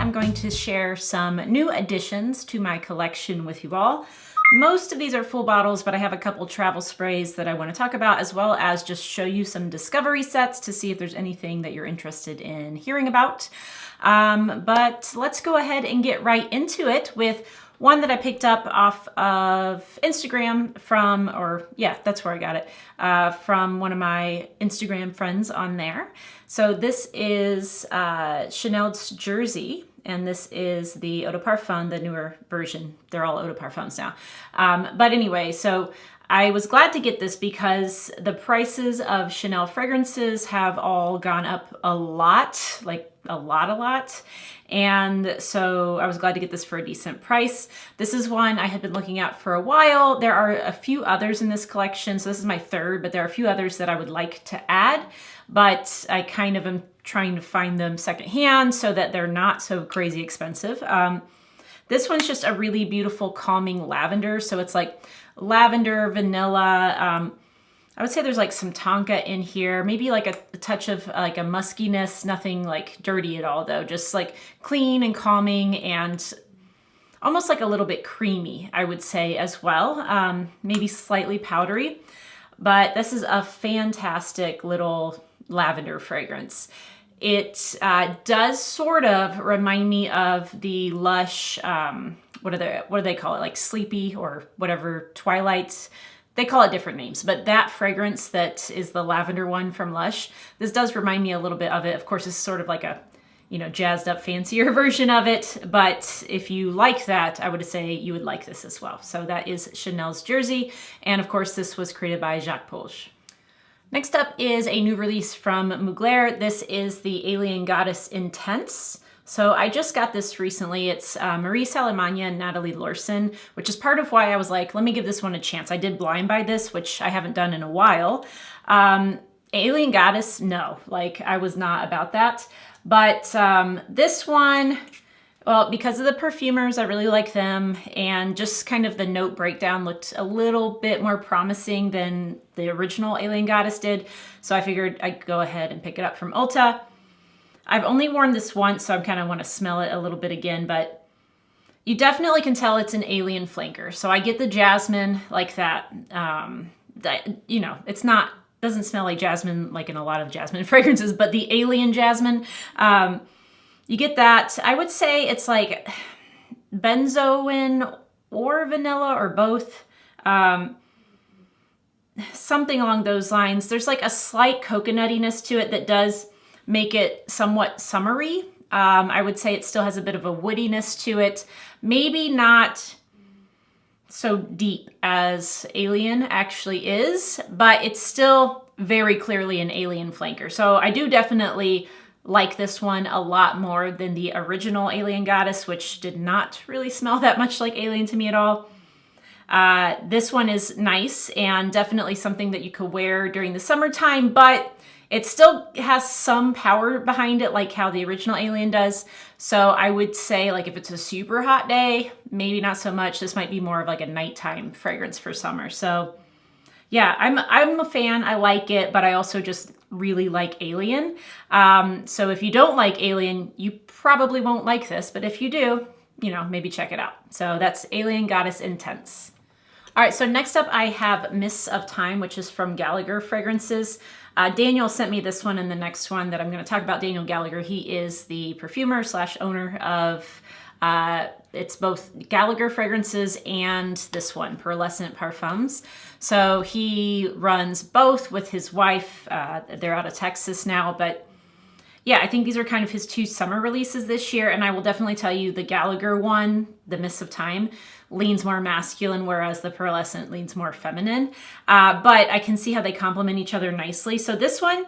I'm going to share some new additions to my collection with you all. Most of these are full bottles, but I have a couple travel sprays that I want to talk about, as well as just show you some discovery sets to see if there's anything that you're interested in hearing about. But let's go ahead and get right into it with one that I picked up off of Instagram from, or yeah, that's where I got it, from one of my Instagram friends on there. So this is Chanel's Jersey, and this is the Eau de Parfum, the newer version. They're all Eau de Parfums now. But anyway, so I was glad to get this because the prices of Chanel fragrances have all gone up a lot, like a lot. And so I was glad to get this for a decent price. This is one I had been looking at for a while. There are a few others in this collection. So this is my third, but there are a few others that I would like to add, but I kind of am trying to find them secondhand so that they're not so crazy expensive. This one's just a really beautiful calming lavender. So it's like lavender, vanilla. I would say there's like some tonka in here, maybe like a touch of like a muskiness, nothing like dirty at all though, just like clean and calming and almost like a little bit creamy, I would say as well. Maybe slightly powdery, but this is a fantastic little lavender fragrance. It does sort of remind me of the Lush, what do they call it? Like Sleepy or whatever, Twilight. They call it different names, but that fragrance that is the lavender one from Lush, this does remind me a little bit of it. Of course, it's sort of like a, you know, jazzed up, fancier version of it. But if you like that, I would say you would like this as well. So that is Chanel's Jersey. And of course, this was created by Jacques Polge. Next up is a new release from Mugler. This is the Alien Goddess Intense. So I just got this recently. It's Marie Salamania and Natalie Lorson, which is part of why I was like, let me give this one a chance. I did blind buy this, which I haven't done in a while. Alien Goddess, no, like I was not about that. But this one, well, because of the perfumers, I really like them. And just kind of the note breakdown looked a little bit more promising than the original Alien Goddess did. So I figured I'd go ahead and pick it up from Ulta. I've only worn this once, so I kind of want to smell it a little bit again, but you definitely can tell it's an alien flanker. So I get the jasmine like that. You know, it's not, doesn't smell like jasmine like in a lot of jasmine fragrances, but the alien jasmine, you get that. I would say it's like benzoin or vanilla or both. Something along those lines. There's like a slight coconuttiness to it that does make it somewhat summery. I would say it still has a bit of a woodiness to it. Maybe not so deep as Alien actually is, but it's still very clearly an alien flanker. So I do definitely like this one a lot more than the original Alien Goddess, which did not really smell that much like Alien to me at all. This one is nice and definitely something that you could wear during the summertime, but it still has some power behind it, like how the original Alien does. So I would say, like, if it's a super hot day, maybe not so much. This might be more of like a nighttime fragrance for summer. So yeah, I'm a fan. I like it, but I also just really like Alien. So if you don't like Alien, you probably won't like this. But if you do, you know, maybe check it out. So that's Alien Goddess Intense. All right, so next up I have Mists of Time, which is from Gallagher Fragrances. Daniel sent me this one and the next one that I'm going to talk about. Daniel Gallagher, he is the perfumer / owner of, it's both Gallagher Fragrances and this one, Pearlescent Parfums. So he runs both with his wife. They're out of Texas now, but yeah, I think these are kind of his two summer releases this year. And I will definitely tell you the Gallagher one, the Mists of Time, leans more masculine, whereas the Pearlescent leans more feminine. But I can see how they complement each other nicely. So this one,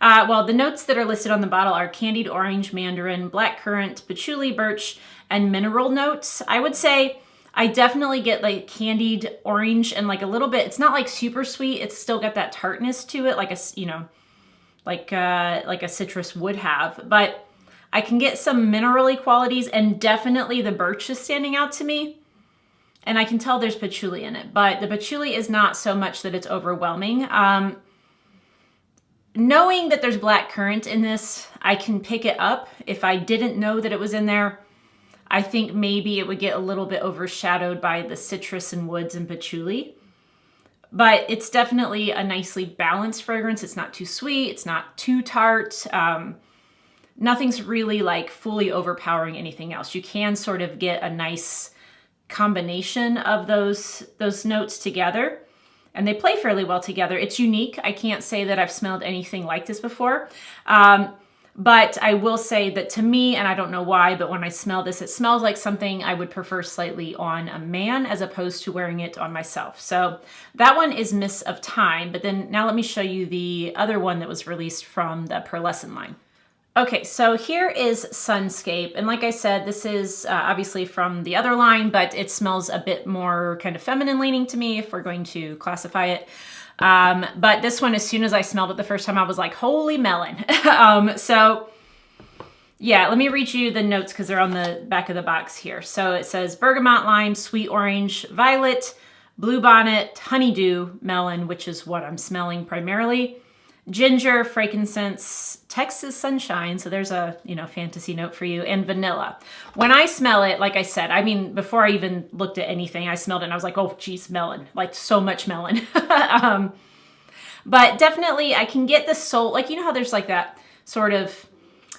well, the notes that are listed on the bottle are candied orange, mandarin, black currant, patchouli, birch, and mineral notes. I would say I definitely get like candied orange and like a little bit, it's not like super sweet. It's still got that tartness to it, like a, you know, like a citrus would have, but I can get some minerally qualities, and definitely the birch is standing out to me. And I can tell there's patchouli in it, but the patchouli is not so much that it's overwhelming. knowing that there's black currant in this, I can pick it up. If I didn't know that it was in there, I think maybe it would get a little bit overshadowed by the citrus and woods and patchouli. But it's definitely a nicely balanced fragrance. It's not too sweet. It's not too tart. Nothing's really like fully overpowering anything else. You can sort of get a nice combination of those notes together, and they play fairly well together. It's unique. I can't say that I've smelled anything like this before. But I will say that to me, and I don't know why, but when I smell this, it smells like something I would prefer slightly on a man as opposed to wearing it on myself. So that one is Miss of Time. But then now let me show you the other one that was released from the Pearlescent line. Okay, so here is Sunscape. And like I said, this is obviously from the other line, but it smells a bit more kind of feminine leaning to me if we're going to classify it. But this one, as soon as I smelled it the first time, I was like, holy melon. So yeah, let me read you the notes because they're on the back of the box here. So it says bergamot, lime, sweet orange, violet, bluebonnet, honeydew, melon, which is what I'm smelling primarily, ginger, frankincense, Texas sunshine. So there's a, fantasy note for you, and vanilla. When I smell it, like I said, I mean, before I even looked at anything, I smelled it and I was like, oh geez, melon, like so much melon. But definitely I can get the soul, like, how there's like that sort of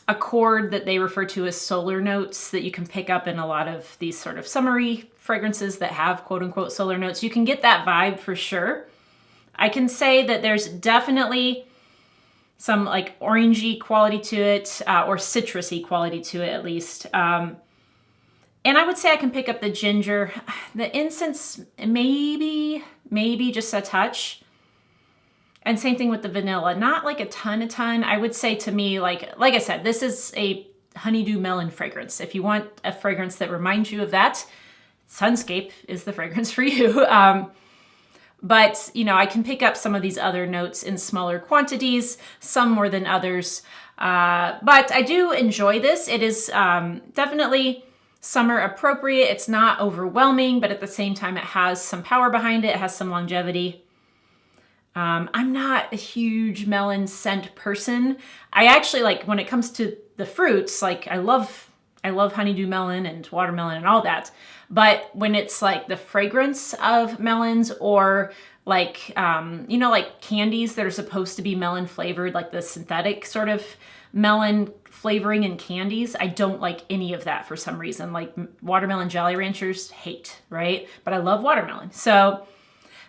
accord that they refer to as solar notes that you can pick up in a lot of these sort of summery fragrances that have quote unquote solar notes. You can get that vibe for sure. I can say that there's definitely some like orangey quality to it, or citrusy quality to it at least. And I would say I can pick up the ginger, the incense, maybe just a touch. And same thing with the vanilla, not like a ton. I would say to me, like I said, this is a honeydew melon fragrance. If you want a fragrance that reminds you of that, Sunscape is the fragrance for you. But, I can pick up some of these other notes in smaller quantities, some more than others. But I do enjoy this. It is definitely summer appropriate. It's not overwhelming, but at the same time, it has some power behind it. It has some longevity. I'm not a huge melon scent person. I actually like, when it comes to the fruits, like I love honeydew melon and watermelon and all that. But when it's like the fragrance of melons, or like, like candies that are supposed to be melon flavored, like the synthetic sort of melon flavoring in candies, I don't like any of that for some reason. Like watermelon Jolly Ranchers, hate, right? But I love watermelon. So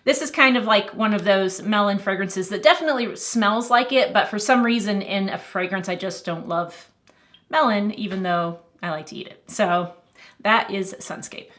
this is kind of like one of those melon fragrances that definitely smells like it, but for some reason in a fragrance, I just don't love melon, even though I like to eat it. So that is Sunscape.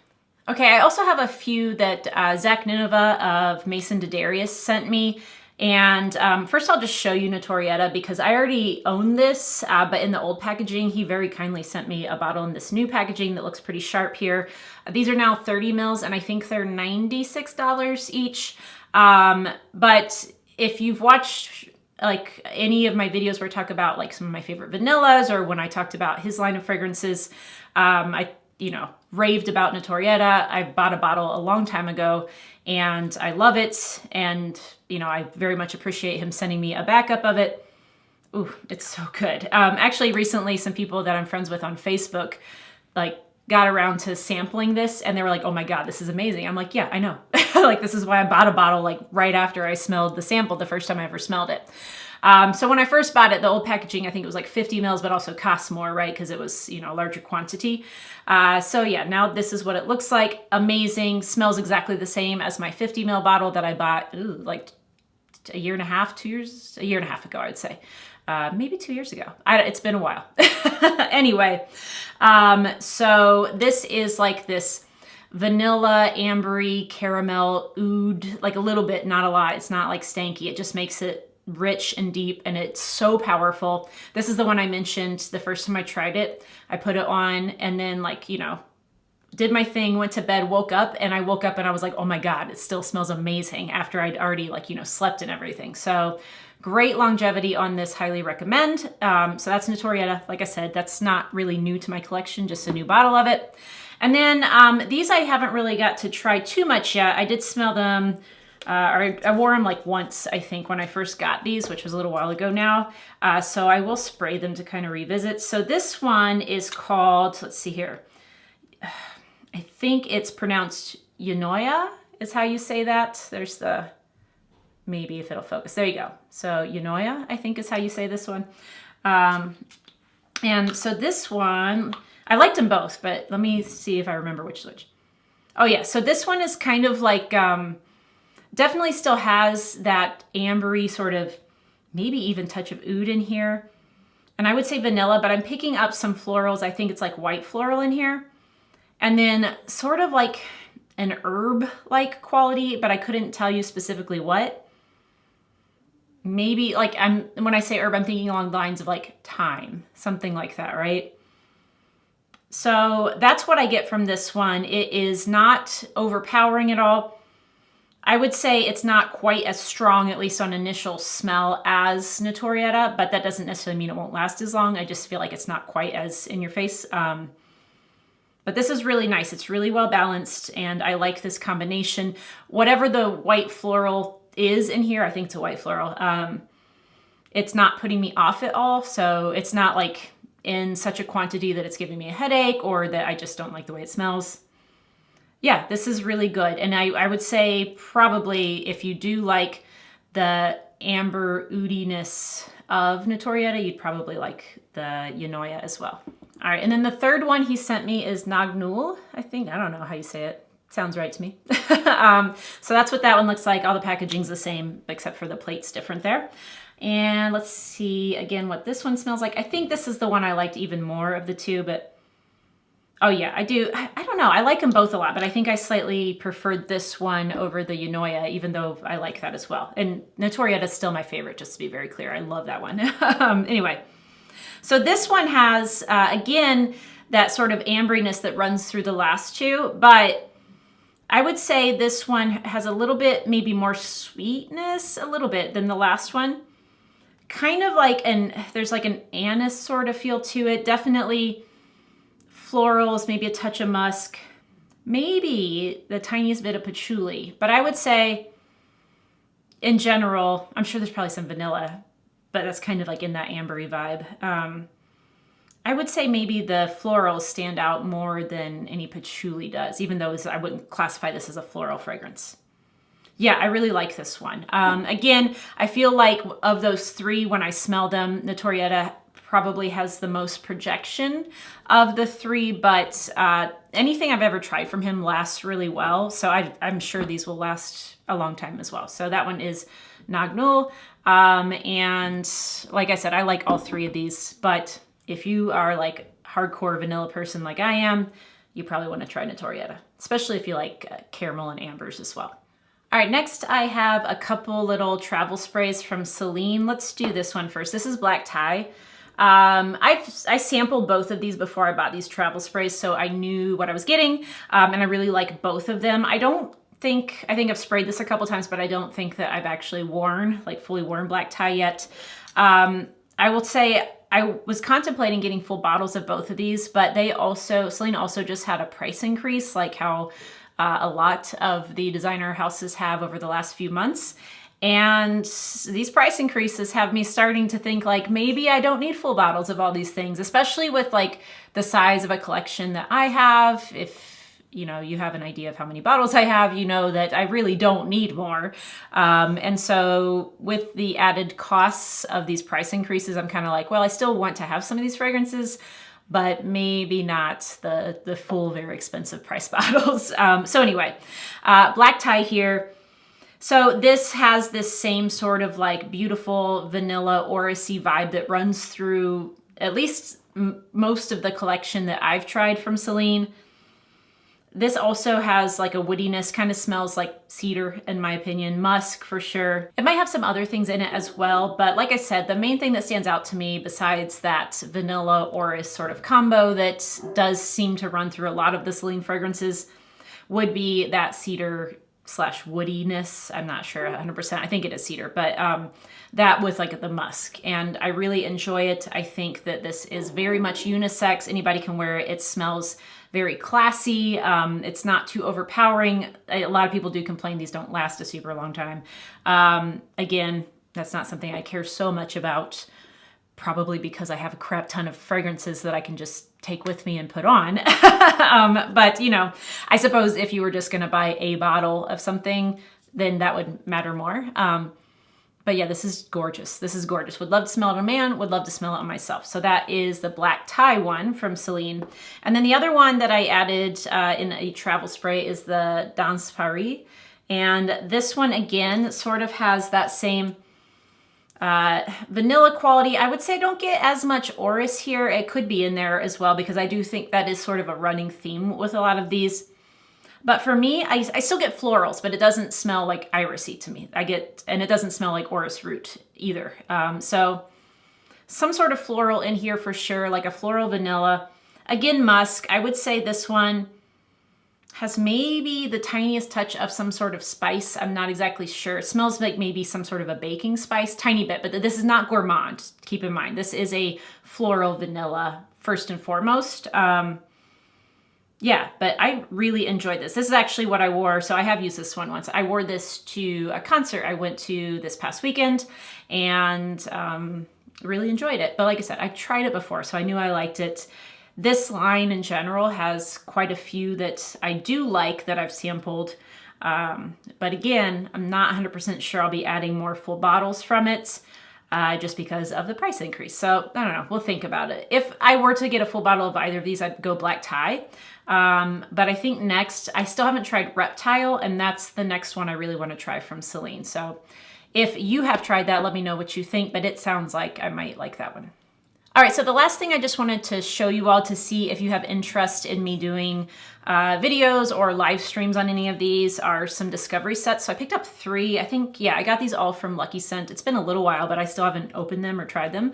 Okay, I also have a few that Zach Nineveh of Maison de Darius sent me. And first I'll just show you Notorieta because I already own this, but in the old packaging, he very kindly sent me a bottle in this new packaging that looks pretty sharp here. These are now 30 mils and I think they're $96 each. But if you've watched like any of my videos where I talk about like some of my favorite vanillas, or when I talked about his line of fragrances, I raved about Notorieta. I bought a bottle a long time ago and I love it. And, I very much appreciate him sending me a backup of it. Ooh, it's so good. Actually, recently, some people that I'm friends with on Facebook, like, got around to sampling this and they were like, oh my God, this is amazing. I'm like, yeah, I know. Like, this is why I bought a bottle, like, right after I smelled the sample the first time I ever smelled it. So when I first bought it, the old packaging, I think it was like 50 mils, but also costs more, right? Because it was, a larger quantity. So yeah, now this is what it looks like. Amazing. Smells exactly the same as my 50 mil bottle that I bought, like a year and a half ago, I'd say. Maybe 2 years ago. It's been a while. Anyway, so this is like this vanilla, ambery, caramel, oud, like a little bit, not a lot. It's not like stanky. It just makes it rich and deep, and it's so powerful. This is the one I mentioned the first time I tried it. I put it on and then did my thing, went to bed, woke up, and I woke up and I was like, oh my God, it still smells amazing after I'd already slept and everything. So great longevity on this, highly recommend. So that's Notorieta. Like I said, that's not really new to my collection, just a new bottle of it. And then these I haven't really got to try too much yet. I did smell them I wore them like once, I think, when I first got these, which was a little while ago now. So I will spray them to kind of revisit. So this one is called, let's see here. I think it's pronounced Yanoya is how you say that. There's the, maybe if it'll focus. There you go. So Eunoia, I think is how you say this one. And so this one, I liked them both, but let me see if I remember which is which. Oh yeah, so this one is kind of like, definitely still has that ambery sort of, maybe even touch of oud in here. And I would say vanilla, but I'm picking up some florals. I think it's like white floral in here. And then sort of like an herb-like quality, but I couldn't tell you specifically what. Maybe like when I say herb, I'm thinking along the lines of like thyme, something like that, right? So that's what I get from this one. It is not overpowering at all. I would say it's not quite as strong, at least on initial smell, as Notorieta, but that doesn't necessarily mean it won't last as long. I just feel like it's not quite as in your face. But this is really nice. It's really well balanced, and I like this combination. Whatever the white floral is in here, I think it's a white floral, it's not putting me off at all. So it's not like in such a quantity that it's giving me a headache or that I just don't like the way it smells. Yeah, this is really good. And I would say probably if you do like the amber oudiness of Notorieta, you'd probably like the Yanoya as well. All right, and then the third one he sent me is Nagul, I think. I don't know how you say it. Sounds right to me. So that's what that one looks like. All the packaging's the same, except for the plate's different there. And let's see again what this one smells like. I think this is the one I liked even more of the two, but oh yeah, I do. I don't know. I like them both a lot, but I think I slightly preferred this one over the Eunoia, even though I like that as well. And Notorieta is still my favorite, just to be very clear. I love that one. Anyway, so this one has, again, that sort of amberiness that runs through the last two, but I would say this one has a little bit, maybe more sweetness, a little bit than the last one. Kind of like there's like an anise sort of feel to it. Definitely florals, maybe a touch of musk, maybe the tiniest bit of patchouli. But I would say in general, I'm sure there's probably some vanilla, but that's kind of like in that ambery vibe. I would say maybe the florals stand out more than any patchouli does, even though I wouldn't classify this as a floral fragrance. Yeah, I really like this one. Again, I feel like of those three, when I smell them, Notorieta probably has the most projection of the three, but anything I've ever tried from him lasts really well. So I'm sure these will last a long time as well. So that one is Nagul. And like I said, I like all three of these, but if you are like hardcore vanilla person like I am, you probably want to try Notorieta, especially if you like caramel and ambers as well. All right, next I have a couple little travel sprays from Celine. Let's do this one first. This is Black Tie. I sampled both of these before I bought these travel sprays, so I knew what I was getting, and I really like both of them. I think I've sprayed this a couple times, but I don't think that I've actually fully worn Black Tie yet. I will say I was contemplating getting full bottles of both of these, but Celine also just had a price increase, like how a lot of the designer houses have over the last few months. And these price increases have me starting to think like, maybe I don't need full bottles of all these things, especially with like the size of a collection that I have. If you have an idea of how many bottles I have, you know that I really don't need more. And so with the added costs of these price increases, I'm kind of like, well, I still want to have some of these fragrances, but maybe not the full, very expensive price bottles. So anyway, Black Tie here. So this has this same sort of like beautiful vanilla orris-y vibe that runs through at least most of the collection that I've tried from Celine. This also has like a woodiness, kind of smells like cedar in my opinion, musk for sure. It might have some other things in it as well, but like I said, the main thing that stands out to me besides that vanilla orris sort of combo that does seem to run through a lot of the Celine fragrances would be that cedar slash woodiness. I'm not sure 100%. I think it is cedar, but that with like the musk. And I really enjoy it. I think that this is very much unisex. Anybody can wear it. It smells very classy. It's not too overpowering. A lot of people do complain these don't last a super long time. Again, that's not something I care so much about, probably because I have a crap ton of fragrances that I can just take with me and put on. But you know, I suppose if you were just gonna buy a bottle of something, then that would matter more. But yeah, this is gorgeous. This is gorgeous. Would love to smell it on a man, would love to smell it on myself. So that is the Black Tie one from Celine. And then the other one that I added in a travel spray is the Dans Paris. And this one again sort of has that same vanilla quality. I would say I don't get as much orris here. It could be in there as well because I do think that is sort of a running theme with a lot of these. But for me, I still get florals, but it doesn't smell like irisy to me. And it doesn't smell like orris root either. So some sort of floral in here for sure, like a floral vanilla. Again, musk. I would say this one has maybe the tiniest touch of some sort of spice. I'm not exactly sure. It smells like maybe some sort of a baking spice, tiny bit, but this is not gourmand. Keep in mind, this is a floral vanilla first and foremost. Yeah, but I really enjoyed this. This is actually what I wore. So I have used this one once. I wore this to a concert I went to this past weekend and really enjoyed it. But like I said, I tried it before, so I knew I liked it. This line in general has quite a few that I do like that I've sampled. But again, I'm not 100% sure I'll be adding more full bottles from it. Just because of the price increase. So I don't know, we'll think about it. If I were to get a full bottle of either of these, I'd go Black Tie. But I think next, I still haven't tried Reptile, and that's the next one I really want to try from Celine. So if you have tried that, let me know what you think, but it sounds like I might like that one. All right, so the last thing I just wanted to show you all to see if you have interest in me doing videos or live streams on any of these are some discovery sets. So I picked up 3. I think, yeah, I got these all from Lucky Scent. It's been a little while, but I still haven't opened them or tried them.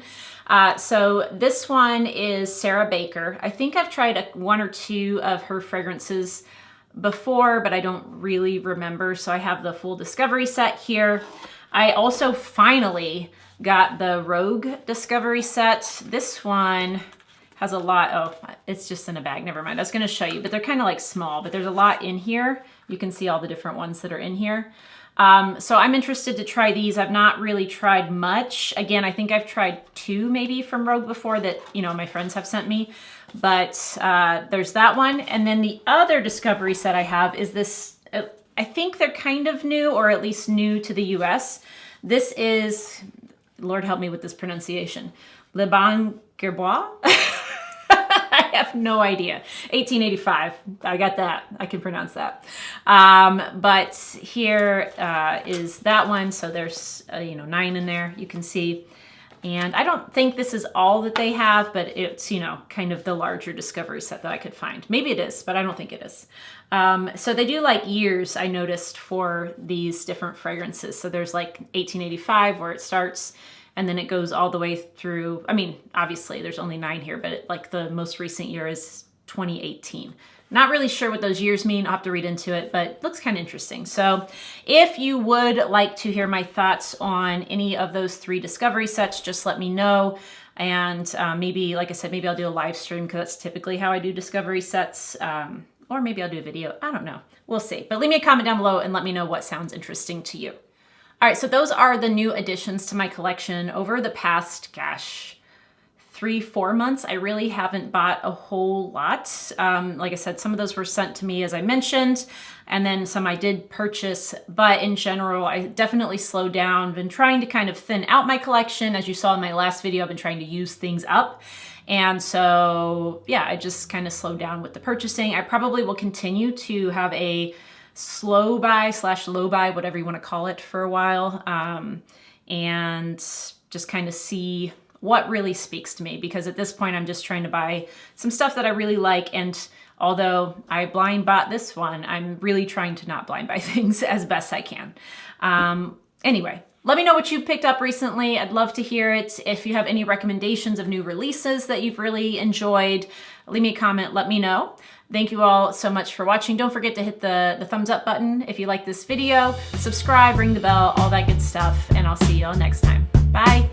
So this one is Sarah Baker. I think I've tried 1 or 2 of her fragrances before, but I don't really remember. So I have the full discovery set here. I also finally got the Rogue discovery set. This one has a lot. Oh, it's just in a bag. Never mind. I was going to show you, but they're kind of like small, but there's a lot in here. You can see all the different ones that are in here. So I'm interested to try these. I've not really tried much. Again, I think I've tried 2 maybe from Rogue before that, you know, my friends have sent me, but there's that one. And then the other discovery set I have is this, I think they're kind of new, or at least new to the US. This is, Lord help me with this pronunciation, Le Bon Gerbois. I have no idea. 1885. I got that. I can pronounce that. But here is that one. So there's 9 in there. You can see. And I don't think this is all that they have, but it's, kind of the larger discovery set that I could find. Maybe it is, but I don't think it is. So they do like years, I noticed, for these different fragrances. So there's like 1885 where it starts, and then it goes all the way through. I mean, obviously there's only 9 here, but like the most recent year is 2018. Not really sure what those years mean. I'll have to read into it, but it looks kind of interesting. So if you would like to hear my thoughts on any of those 3 discovery sets, just let me know. And maybe, like I said, maybe I'll do a live stream because that's typically how I do discovery sets. Or maybe I'll do a video. I don't know. We'll see. But leave me a comment down below and let me know what sounds interesting to you. All right, so those are the new additions to my collection over the past, 3-4 months. I really haven't bought a whole lot. Like I said, some of those were sent to me, as I mentioned, and then some I did purchase. But in general, I definitely slowed down. Been trying to kind of thin out my collection. As you saw in my last video, I've been trying to use things up. And so, yeah, I just kind of slowed down with the purchasing. I probably will continue to have a slow buy / low buy, whatever you want to call it, for a while. And just kind of see what really speaks to me, because at this point I'm just trying to buy some stuff that I really like. And although I blind bought this one, I'm really trying to not blind buy things as best I can. Anyway, let me know what you picked up recently. I'd love to hear it. If you have any recommendations of new releases that you've really enjoyed, leave me a comment, let me know. Thank you all so much for watching. Don't forget to hit the thumbs up button if you like this video, subscribe, ring the bell, all that good stuff, and I'll see you all next time. Bye.